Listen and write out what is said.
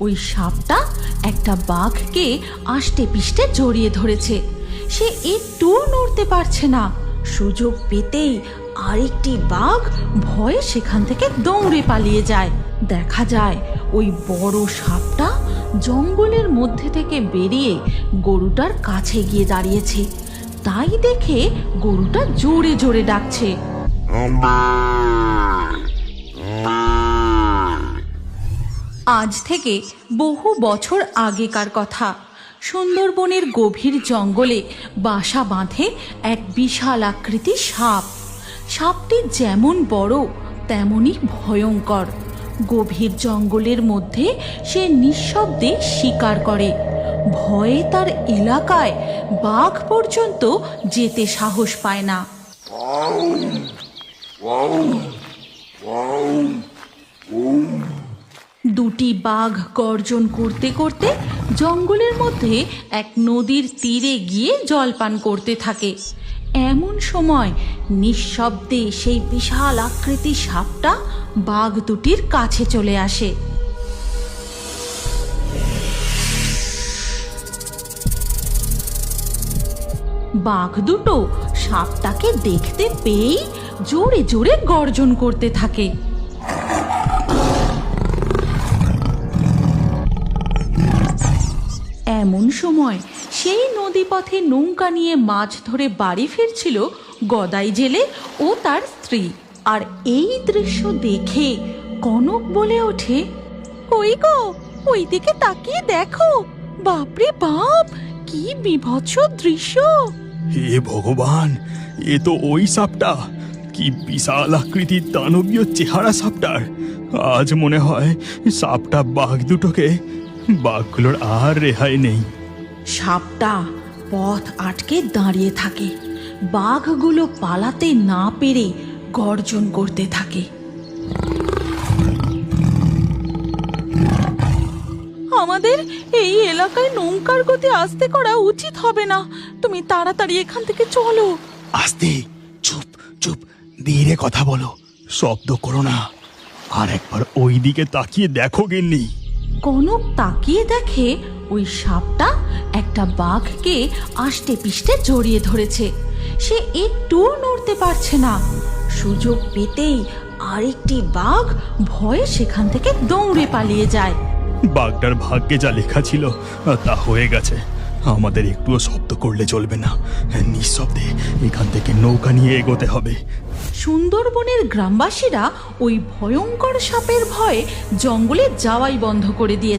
ওই সাপটা একটা বাঘকে আষ্টে পিষ্টে জড়িয়ে ধরেছে। সে একটুও নড়তে পারছে না। সুযোগ পেতেই আরেকটি বাঘ ভয়ে সেখান থেকে দৌড়ে পালিয়ে যায়। দেখা যায় ওই বড় সাপটা জঙ্গলের মধ্যে থেকে বেরিয়ে গরুটার কাছে গিয়ে দাঁড়িয়েছে। তাই দেখে গরুটা জোরে জোরে ডাকছে। আজ থেকে বহু বছর আগেকার কথা। সুন্দরবনের গভীর জঙ্গলে বাসা বাঁধে এক বিশাল আকৃতির সাপ। সাপটি যেমন বড় তেমনই ভয়ঙ্কর। গভীর জঙ্গলের মধ্যে সে নিঃশব্দে শিকার করে। ভয়ে তার এলাকায় বাঘ পর্যন্ত যেতে সাহস পায় না। দুটি বাঘ গর্জন করতে করতে জঙ্গলের মধ্যে এক নদীর তীরে গিয়ে জলপান করতে থাকে। এমন সময় নিঃশব্দে সেই বিশাল আকৃতির সাপটা বাঘ দুটির কাছে চলে আসে। বাঘ দুটো সাপটাকে দেখতে পেয়েই জোরে জোরে গর্জন করতে থাকে। এমন সময় সেই নদীপথে নৌকা নিয়ে মাছ ধরে বাড়ি ফিরছিল গদাই জেলে ও তার স্ত্রী। আর এই দৃশ্য দেখে কনক বলে ওঠে, ওই গো, ওই দিকে তাকিয়ে দেখো, বাপরে বাপ, কি বিভৎস দৃশ্য! হে ভগবান, এ তো ওই সাপটা। কি বিশাল আকৃতির দানবীয় চেহারা সাপটার। আজ মনে হয় সাপটা বাঘ দুটোকে, বাঘগুলোর আর রেহাই নেই। সাপটা পথ আটকে দাঁড়িয়ে থাকে। বাঘগুলো পালাতে না পেরে গর্জন করতে থাকে। আমাদের এই এলাকায় নৌকার গতি আস্তে করা উচিত হবে না। তুমি তাড়াতাড়ি এখান থেকে চলো। আস্তে, চুপ চুপ, ধীরে কথা বলো, শব্দ করো না। আর একবার ওই দিকে তাকিয়ে দেখো গিন্নি। কনক তাকিয়ে দেখে ওই সাপটা একটা বাঘকে আষ্টে পিষ্টে জড়িয়ে ধরেছে। সে একটুও নড়তে পারছে না। সুযোগ পেতেই আরেকটি বাঘ ভয়ে সেখান থেকে দৌড়ে পালিয়ে যায়। বাঘটার ভাগ্যে যা লেখা ছিল তা হয়ে গেছে। আমাদের একটুও শব্দ করলে চলবে না। নিঃশব্দে এখান থেকে নৌকা নিয়ে এগোতে হবে। সুন্দরবনের গ্রামবাসীরা ওই ভয়ঙ্কর সাপের ভয়ে জঙ্গলে যাওয়াই বন্ধ করে দিয়ে